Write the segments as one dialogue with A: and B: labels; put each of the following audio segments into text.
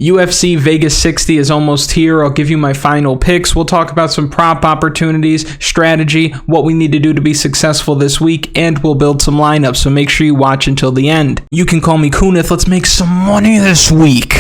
A: UFC Vegas 60 is almost here. I'll give you my final picks. We'll talk about some prop opportunities, strategy, what we need to do to be successful this week, and we'll build some lineups, so make sure you watch until the end. You can call me Kunith. Let's make some money this week.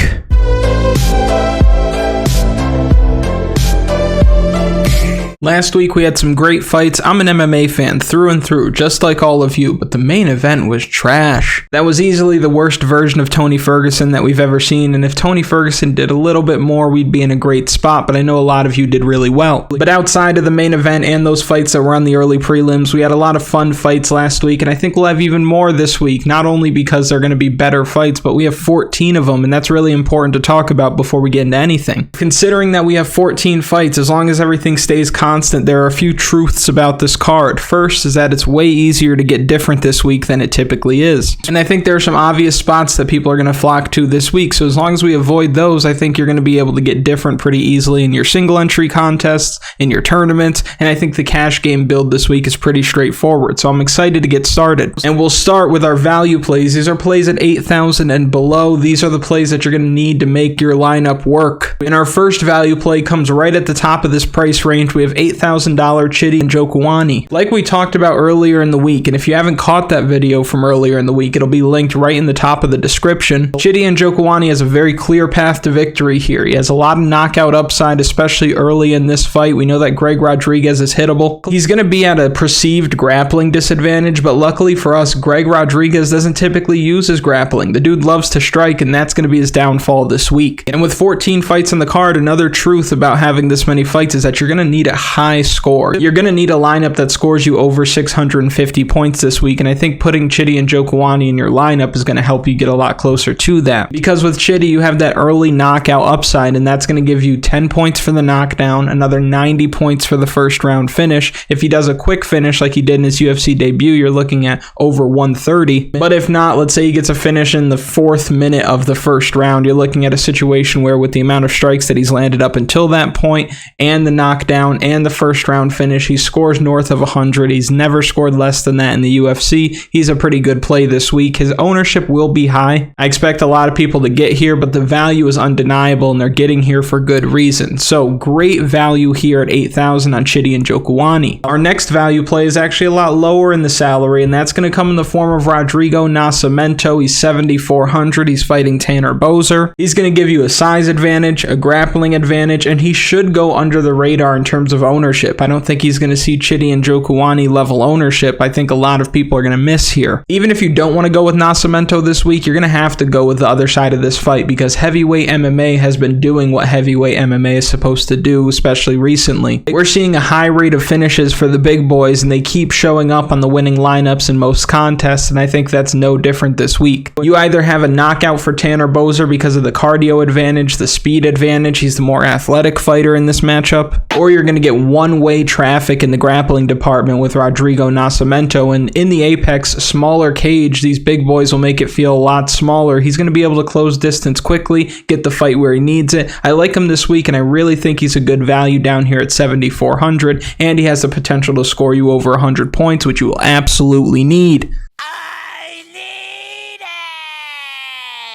A: Last week we had some great fights. I'm an MMA fan through and through, just like all of you, but the main event was trash. That was easily the worst version of Tony Ferguson that we've ever seen, and if Tony Ferguson did a little bit more, we'd be in a great spot, but I know a lot of you did really well. But outside of the main event and those fights that were on the early prelims, we had a lot of fun fights last week, and I think we'll have even more this week, not only because they're going to be better fights, but we have 14 of them, and that's really important to talk about before we get into anything. Considering that we have 14 fights, as long as everything stays constant, there are a few truths about this card. First is that it's way easier to get different this week than it typically is. And I think there are some obvious spots that people are going to flock to this week. So as long as we avoid those, I think you're going to be able to get different pretty easily in your single entry contests, in your tournaments, and I think the cash game build this week is pretty straightforward. So I'm excited to get started. And we'll start with our value plays. These are plays at 8,000 and below. These are the plays that you're going to need to make your lineup work. And our first value play comes right at the top of this price range. We have $8,000 Chidi and Njokuani. Like we talked about earlier in the week, and if you haven't caught that video from earlier in the week, it'll be linked right in the top of the description. Chidi and Njokuani has a very clear path to victory here. He has a lot of knockout upside, especially early in this fight. We know that Greg Rodriguez is hittable. He's going to be at a perceived grappling disadvantage, but luckily for us, Greg Rodriguez doesn't typically use his grappling. The dude loves to strike, and that's going to be his downfall this week. And with 14 fights on the card, another truth about having this many fights is that you're going to need a high score. You're going to need a lineup that scores you over 650 points this week, and I think putting Chidi and Njokuani in your lineup is going to help you get a lot closer to that. Because with Chidi, you have that early knockout upside, and that's going to give you 10 points for the knockdown, another 90 points for the first round finish. If he does a quick finish like he did in his UFC debut, you're looking at over 130. But if not, let's say he gets a finish in the 4th minute of the first round, you're looking at a situation where with the amount of strikes that he's landed up until that point, and the knockdown, and the first round finish, he scores north of 100. He's never scored less than that in the UFC. He's a pretty good play this week. His ownership will be high. I expect a lot of people to get here, but the value is undeniable, and they're getting here for good reason. So great value here at 8,000 on Chidi and Njokuani. Our next value play is actually a lot lower in the salary, and that's going to come in the form of Rodrigo Nascimento. He's 7,400. He's fighting Tanner Boser. He's going to give you a size advantage, a grappling advantage, and he should go under the radar in terms of ownership. I don't think he's going to see Chidi and Njokuani level ownership. I think a lot of people are going to miss here. Even if you don't want to go with Nascimento this week, you're going to have to go with the other side of this fight because heavyweight MMA has been doing what heavyweight MMA is supposed to do, especially recently. We're seeing a high rate of finishes for the big boys, and they keep showing up on the winning lineups in most contests, and I think that's no different this week. You either have a knockout for Tanner Boser because of the cardio advantage, the speed advantage, he's the more athletic fighter in this matchup, or you're going to get one-way traffic in the grappling department with Rodrigo Nascimento, and in the Apex smaller cage, these big boys will make it feel a lot smaller. He's going to be able to close distance quickly, get the fight where he needs it. I like him this week, and I really think he's a good value down here at 7,400, and he has the potential to score you over 100 points, which you will absolutely need.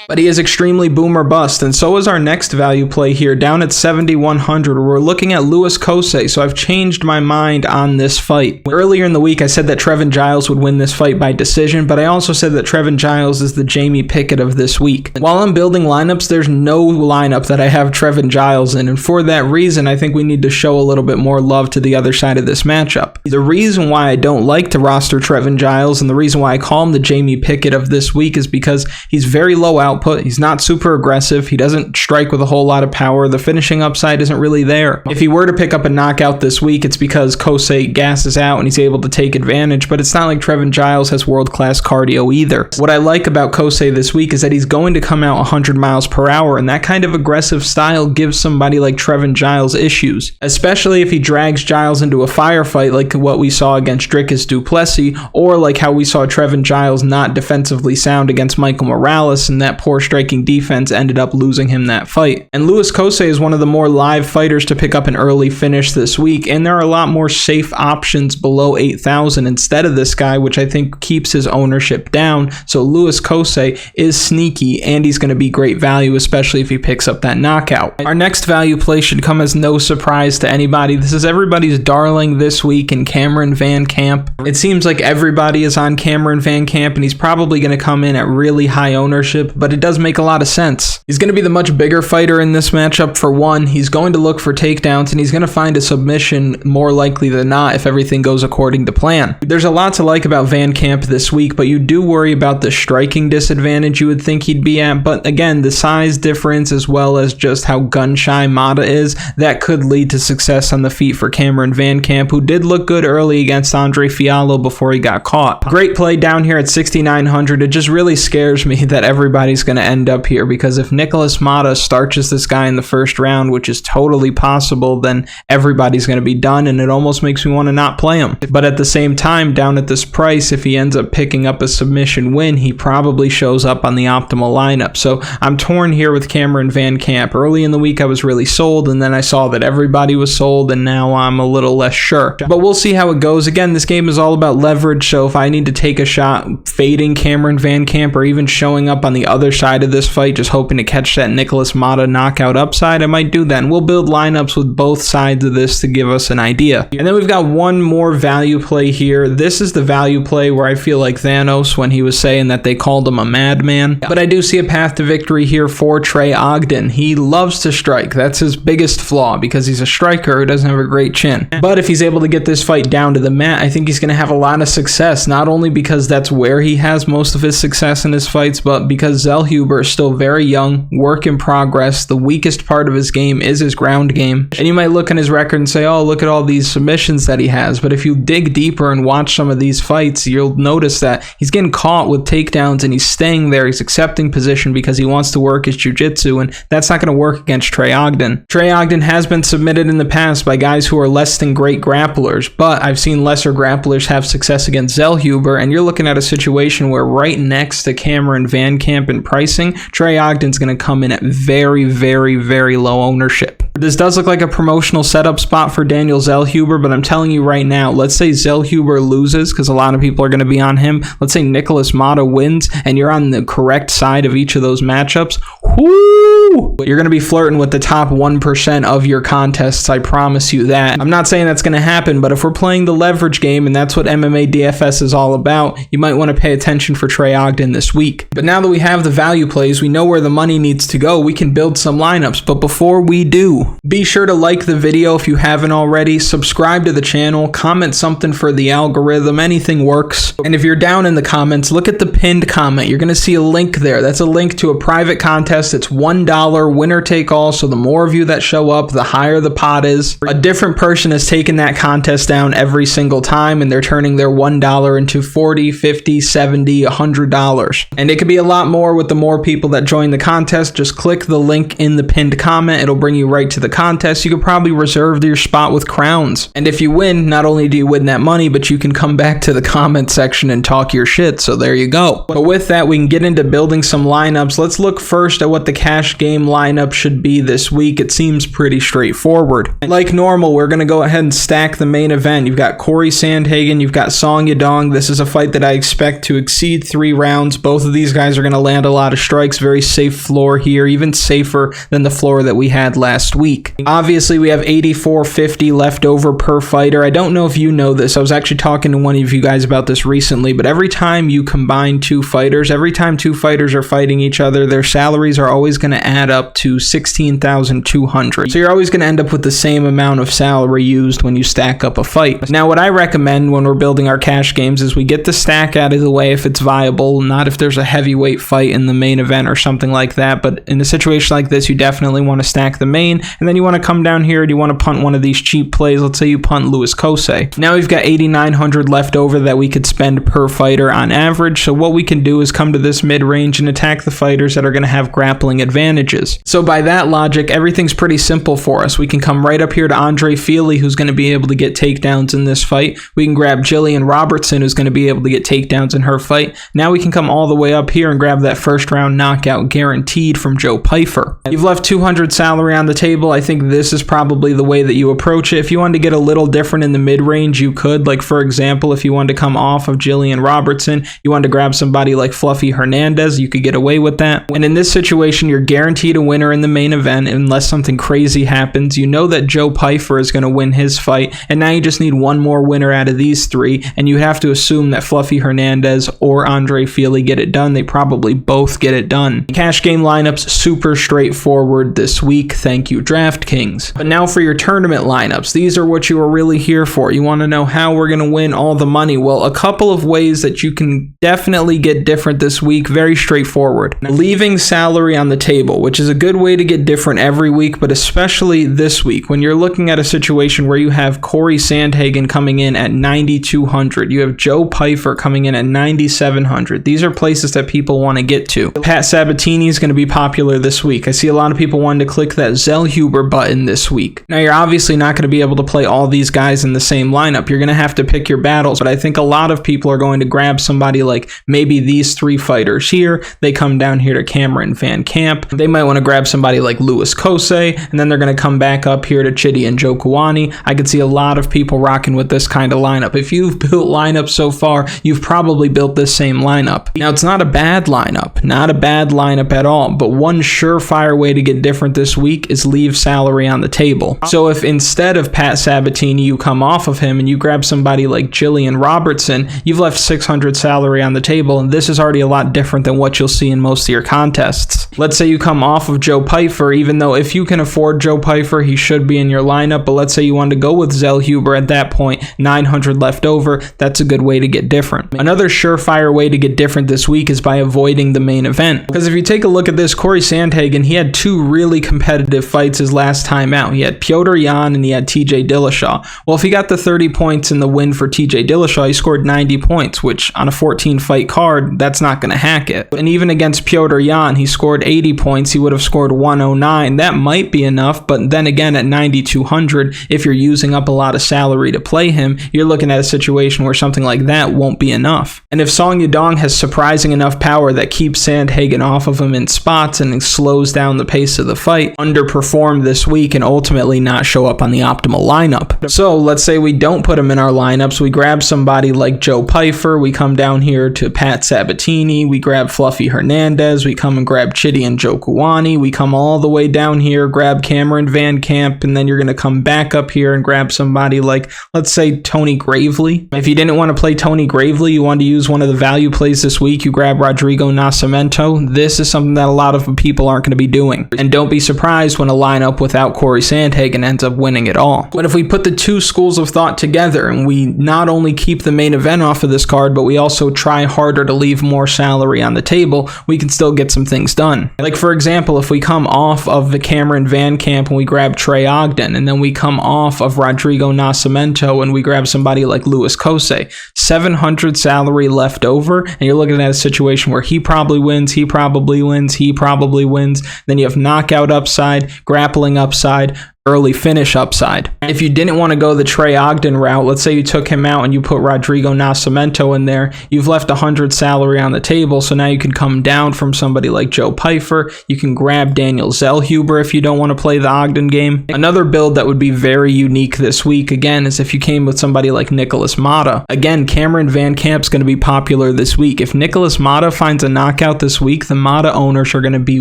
A: But he is extremely boom or bust, and so is our next value play here, down at 7,100. We're looking at Louis Cosce, so I've changed my mind on this fight. Earlier in the week, I said that Trevin Giles would win this fight by decision, but I also said that Trevin Giles is the Jamie Pickett of this week. While I'm building lineups, there's no lineup that I have Trevin Giles in, and for that reason, I think we need to show a little bit more love to the other side of this matchup. The reason why I don't like to roster Trevin Giles, and the reason why I call him the Jamie Pickett of this week, is because he's very low output. He's not super aggressive. He doesn't strike with a whole lot of power. The finishing upside isn't really there. If he were to pick up a knockout this week, it's because Cosce gasses out and he's able to take advantage, but it's not like Trevin Giles has world-class cardio either. What I like about Cosce this week is that he's going to come out 100 miles per hour, and that kind of aggressive style gives somebody like Trevin Giles issues, especially if he drags Giles into a firefight like what we saw against Dricus du Plessis, or like how we saw Trevin Giles not defensively sound against Michael Morales in that poor poor striking defense ended up losing him that fight. And Cosce is one of the more live fighters to pick up an early finish this week, and there are a lot more safe options below 8,000 instead of this guy, which I think keeps his ownership down. So Cosce is sneaky, and he's going to be great value, especially if he picks up that knockout. Our next value play should come as no surprise to anybody. This is everybody's darling this week in Cameron VanCamp. It seems like everybody is on Cameron VanCamp, and he's probably going to come in at really high ownership, but it does make a lot of sense. He's going to be the much bigger fighter in this matchup. For one, he's going to look for takedowns, and he's going to find a submission more likely than not if everything goes according to plan. There's a lot to like about VanCamp this week, but you do worry about the striking disadvantage you would think he'd be at. But again, the size difference as well as just how gun-shy Motta is, that could lead to success on the feet for Cameron VanCamp, who did look good early against Andre Fiallo before he got caught. Great play down here at 6,900. It just really scares me that everybody's going to end up here, because if Nikolas Motta starches this guy in the first round, which is totally possible, then everybody's going to be done, and it almost makes me want to not play him. But at the same time, down at this price, if he ends up picking up a submission win, he probably shows up on the optimal lineup. So I'm torn here with Cameron VanCamp. Early in the week I was really sold, and then I saw that everybody was sold, and now I'm a little less sure. But we'll see how it goes. Again, this game is all about leverage, so if I need to take a shot fading Cameron VanCamp or even showing up on the other side of this fight, just hoping to catch that Nikolas Motta knockout upside, I might do that. And we'll build lineups with both sides of this to give us an idea. And then we've got one more value play here. This is the value play where I feel like Thanos when he was saying that they called him a madman. But I do see a path to victory here for Trey Ogden. He loves to strike. That's his biggest flaw, because he's a striker who doesn't have a great chin. But if he's able to get this fight down to the mat, I think he's going to have a lot of success, not only because that's where he has most of his success in his fights, but because Zellhuber is still very young, work in progress. The weakest part of his game is his ground game. And you might look in his record and say, oh, look at all these submissions that he has. But if you dig deeper and watch some of these fights, you'll notice that he's getting caught with takedowns and he's staying there. He's accepting position because he wants to work his jiu-jitsu, and that's not going to work against Trey Ogden. Trey Ogden has been submitted in the past by guys who are less than great grapplers, but I've seen lesser grapplers have success against Zellhuber, and you're looking at a situation where right next to Cameron VanCamp in pricing, Trey Ogden's going to come in at very, very, very low ownership. This does look like a promotional setup spot for Daniel Zellhuber, but I'm telling you right now, let's say Zellhuber loses, because a lot of people are going to be on him. Let's say Nikolas Motta wins, and you're on the correct side of each of those matchups. Whoo! You're going to be flirting with the top 1% of your contests, I promise you that. I'm not saying that's going to happen, but if we're playing the leverage game, and that's what MMA DFS is all about, you might want to pay attention for Trey Ogden this week. But now that we have the value plays, we know where the money needs to go, we can build some lineups. But before we do, be sure to like the video if you haven't already, subscribe to the channel, comment something for the algorithm, anything works. And if you're down in the comments, look at the pinned comment. You're going to see a link there. That's a link to a private contest. It's $1, winner take all, so the more of you that show up, the higher the pot is. A different person has taken that contest down every single time, and they're turning their $1 into $40, $50, $70, $100. And it could be a lot more with the more people that join the contest. Just click the link in the pinned comment. It'll bring you right to the contest. You could probably reserve your spot with crowns. And if you win, not only do you win that money, but you can come back to the comment section and talk your shit. So there you go. But with that, we can get into building some lineups. Let's look first at what the cash game lineup should be this week. It seems pretty straightforward. Like normal, we're going to go ahead and stack the main event. You've got Corey Sandhagen, you've got Song Yadong. This is a fight that I expect to exceed 3 rounds. Both of these guys are going to land a lot of strikes. Very safe floor here, even safer than the floor that we had last week. Obviously, we have 84.50 left over per fighter. I don't know if you know this. I was actually talking to one of you guys about this recently, but every time you combine 2 fighters, every time 2 fighters are fighting each other, their salaries are always going to add up to $16,200. So you're always going to end up with the same amount of salary used when you stack up a fight. Now, what I recommend when we're building our cash games is we get the stack out of the way if it's viable, not if there's a heavyweight fight in the main event or something like that. But in a situation like this, you definitely want to stack the main, and then you want to come down here and you want to punt one of these cheap plays. Let's say you punt Louis Cosce. Now we've got 8,900 left over that we could spend per fighter on average, so what we can do is come to this mid-range and attack the fighters that are going to have grappling advantages. So by that logic, everything's pretty simple for us. We can come right up here to Andre Fili, who's going to be able to get takedowns in this fight. We can grab Gillian Robertson, who's going to be able to get takedowns in her fight. Now we can come all the way up here and grab that first round knockout guaranteed from Joe Pyfer. You've left 200 salary on the table. I think this is probably the way that you approach it. If you wanted to get a little different in the mid-range, you could. Like, for example, if you wanted to come off of Gillian Robertson, you wanted to grab somebody like Fluffy Hernandez, you could get away with that. And in this situation, you're guaranteed a winner in the main event unless something crazy happens. You know that Joe Pyfer is going to win his fight, and now you just need one more winner out of these three, and you have to assume that Fluffy Hernandez or Andre Fili get it done. They probably both get it done. Cash game lineups, super straightforward this week. Thank you, DraftKings. But now for your tournament lineups. These are what you are really here for. You want to know how we're going to win all the money. Well, a couple of ways that you can definitely get different this week. Very straightforward. Leaving salary on the table, which is a good way to get different every week, but especially this week when you're looking at a situation where you have Corey Sandhagen coming in at 9,200. You have Joe Pyfer coming in at 9,700. These are places that people want to get to. Pat Sabatini is going to be popular this week. I see a lot of people wanting to click that Zellhuber button this week. Now, you're obviously not going to be able to play all these guys in the same lineup. You're going to have to pick your battles, but I think a lot of people are going to grab somebody like maybe these three fighters here. They come down here to Cameron VanCamp. They might want to grab somebody like Louis Cosce, and then they're going to come back up here to Chidi and Njokuani. I could see a lot of people rocking with this kind of lineup. If you've built lineups so far, you've probably built this same lineup. Now, it's not a bad lineup, not a bad lineup at all, but one surefire way to get different this week is leave salary on the table. So if instead of Pat Sabatini, you come off of him and you grab somebody like Gillian Robertson, you've left 600 salary on the table, and this is already a lot different than what you'll see in most of your contests. Let's say you come off of Joe Pyfer, even though if you can afford Joe Pyfer, he should be in your lineup, but let's say you wanted to go with Zellhuber at that point, 900 left over, that's a good way to get different. Another surefire way to get different this week is by avoiding the main event. Because if you take a look at this, Corey Sandhagen, he had two really competitive fights his last time out. He had Petr Yan and he had TJ Dillashaw. Well, if he got the 30 points in the win for TJ Dillashaw, he scored 90 points, which on a 14 fight card, that's not going to hack it. And even against Petr Yan, he scored 80 points. He would have scored 109. That might be enough, but then again at 9,200, if you're using up a lot of salary to play him, you're looking at a situation where something like that won't be enough. And if Song Yadong has surprising enough power that keeps Sandhagen off of him in spots and slows down the pace of the fight, underperform this week and ultimately not show up on the optimal lineup. So let's say we don't put him in our lineups. We grab somebody like Joe Pyfer. We come down here to Pat Sabatini. We grab Fluffy Hernandez. We come and grab Chidi and Njokuani. We come all the way down here, grab Cameron VanCamp, and then you're going to come back up here and grab somebody like, let's say, Tony Gravely. If you didn't want to play Tony Gravely, you wanted to use one of the value plays this week, you grab Rodrigo Nascimento. This is something that a lot of people aren't going to be doing. And don't be surprised when a lineup without Corey Sandhagen ends up winning it all. But if we put the two schools of thought together and we not only keep the main event off of this card, but we also try harder to leave more salary on the table, we can still get some things done. Like, for example, if we come off of the Cameron VanCamp and we grab Trey Ogden, and then we come off of Rodrigo Nascimento and we grab somebody like Louis Cosce, 700 salary left over, and you're looking at a situation where he probably wins, he probably wins, he probably wins. Then you have knockout upside, grappling upside, early finish upside. If you didn't want to go the Trey Ogden route, let's say you took him out and you put Rodrigo Nascimento in there, you've left 100 salary on the table, so now you can come down from somebody like Joe Pyfer. You can grab Daniel Zellhuber if you don't want to play the Ogden game. Another build that would be very unique this week, again, is if you came with somebody like Nikolas Motta. Again, Cameron VanCamp's going to be popular this week. If Nikolas Motta finds a knockout this week, the Motta owners are going to be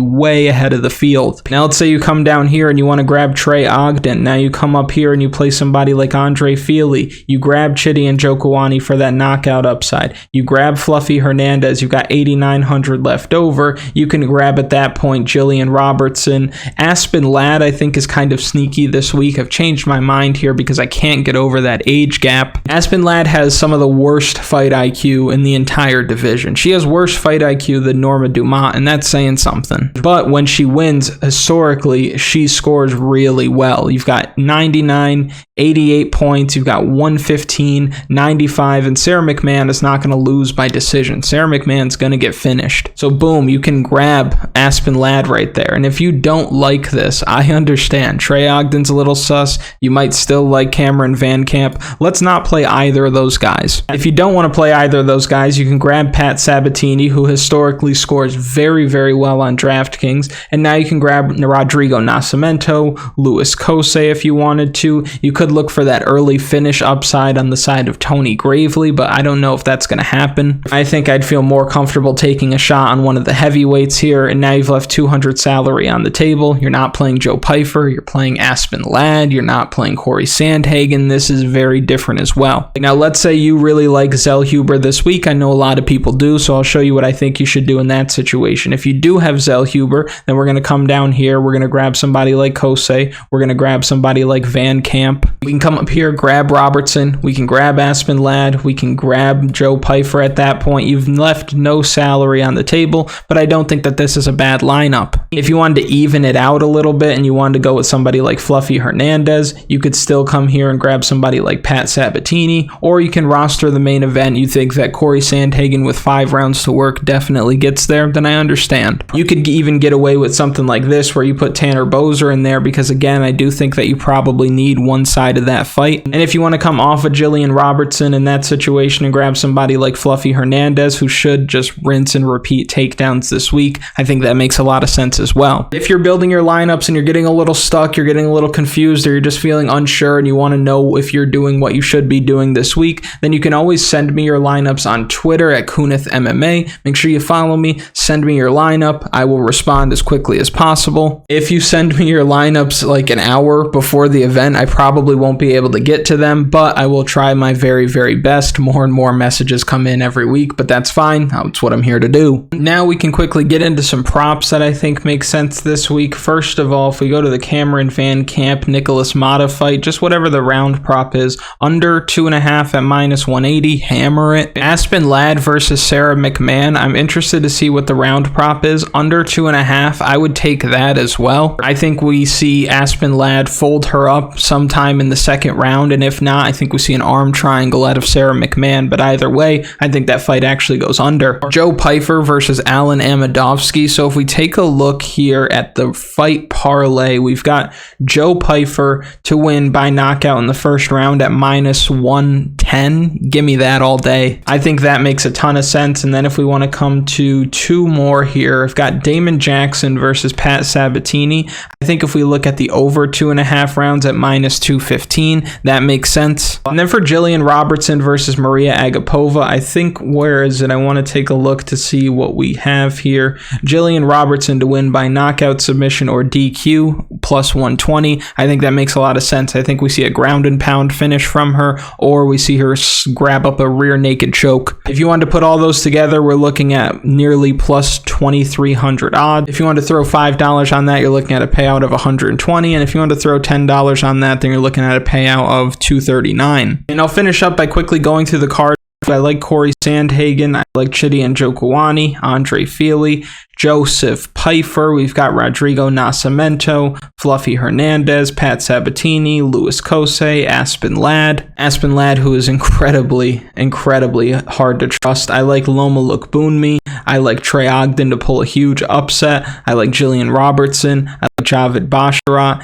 A: way ahead of the field. Now let's say you come down here and you want to grab Trey Ogden. Now you come up here and you play somebody like Andre Fili. You grab Chidi and Njokuani for that knockout upside. You grab Fluffy Hernandez. You've got 8,900 left over. You can grab at that point Gillian, Robertson. Aspen Ladd, I think, is kind of sneaky this week. I've changed my mind here because I can't get over that age gap. Aspen Ladd has some of the worst fight IQ in the entire division. She has worse fight IQ than Norma Dumont, and that's saying something. But when she wins, historically, she scores really well. You've got 99, 88 points. You've got 115, 95, and Sarah McMahon is not going to lose by decision. Sarah McMahon's going to get finished. So boom, you can grab Aspen Ladd right there. And if you don't like this, I understand. Trey Ogden's a little sus. You might still like Cameron VanCamp. Let's not play either of those guys. If you don't want to play either of those guys, you can grab Pat Sabatini, who historically scores very, very well on DraftKings. And now you can grab Rodrigo Nascimento, Luis Cosce if you wanted to. You could look for that early finish upside on the side of Tony Gravely, but I don't know if that's going to happen. I think I'd feel more comfortable taking a shot on one of the heavyweights here, and now you've left 200 salary on the table. You're not playing Joe Pyfer. You're playing Aspen Ladd. You're not playing Corey Sandhagen. This is very different as well. Now, let's say you really like Zellhuber this week. I know a lot of people do, so I'll show you what I think you should do in that situation. If you do have Zellhuber, then we're going to come down here. We're going to grab somebody like Cosce. We're going to grab somebody like VanCamp. We can come up here, grab Robertson. We can grab Aspen Ladd. We can grab Joe Pyfer at that point. You've left no salary on the table, but I don't think that this is a bad lineup. If you wanted to even it out a little bit and you wanted to go with somebody like Fluffy Hernandez, you could still come here and grab somebody like Pat Sabatini, or you can roster the main event. You think that Corey Sandhagen with 5 rounds to work definitely gets there, then I understand. You could even get away with something like this where you put Tanner Boser in there because, again, I do think that you probably need one side of that fight. And if you want to come off of Gillian Robertson in that situation and grab somebody like Fluffy Hernandez, who should just rinse and repeat takedowns this week, I think that makes a lot of sense as well. If you're building your lineups and you're getting a little stuck, you're getting a little confused, or you're just feeling unsure and you want to know if you're doing what you should be doing this week, then you can always send me your lineups on Twitter at Kunith MMA. Make sure you follow me, send me your lineup. I will respond as quickly as possible. If you send me your lineups like an hour before the event, I probably won't be able to get to them, but I will try my very, very best. More and more messages come in every week, but that's fine. That's what I'm here to do. Now we can quickly get into some props that I think make sense this week. First of all, if we go to the Cameron VanCamp Nikolas Motta fight, just whatever the round prop is, under 2.5 at -180, hammer it. Aspen Ladd versus Sarah McMahon, I'm interested to see what the round prop is. Under 2.5, I would take that as well. I think we see Aspen Ladd fold her up sometime in the second round, and if not, I think we see an arm triangle out of Sarah McMahon, but either way, I think that fight actually goes under. Joe Pyfer versus Alen Amedovski. So if we take a look here at the fight parlay, we've got Joe Pyfer to win by knockout in the first round at -110. Give me that all day. I think that makes a ton of sense. And then if we want to come to two more here, I've got Damon Jackson versus Pat Sabatini. I think if we look at the over 2.5 rounds at -215, that makes sense. And then for Gillian Robertson versus Mariya Agapova, I think, where is it? I want to take a look to see what we have here. Gillian Robertson to win by knockout, submission, or DQ, +120. I think that makes a lot of sense. I think we see a ground and pound finish from her, or we see her grab up a rear naked choke. If you want to put all those together, we're looking at nearly +2,300 odds. If you want to throw $5 on that, you're looking at a payout of 120, and if you want to throw $10 on that, then you're looking at a payout of 239. And I'll finish up by quickly going through the card. I like Corey Sandhagen. I like Chidi and Njokuani, Andre Fili, Joseph Pyfer. We've got Rodrigo Nascimento, Fluffy Hernandez, Pat Sabatini, Luis Cosce, Aspen Ladd. Aspen Ladd, who is incredibly, incredibly hard to trust. I like Loma Lookboonmee. I like Trey Ogden to pull a huge upset. I like Gillian Robertson. I like Javid Basharat.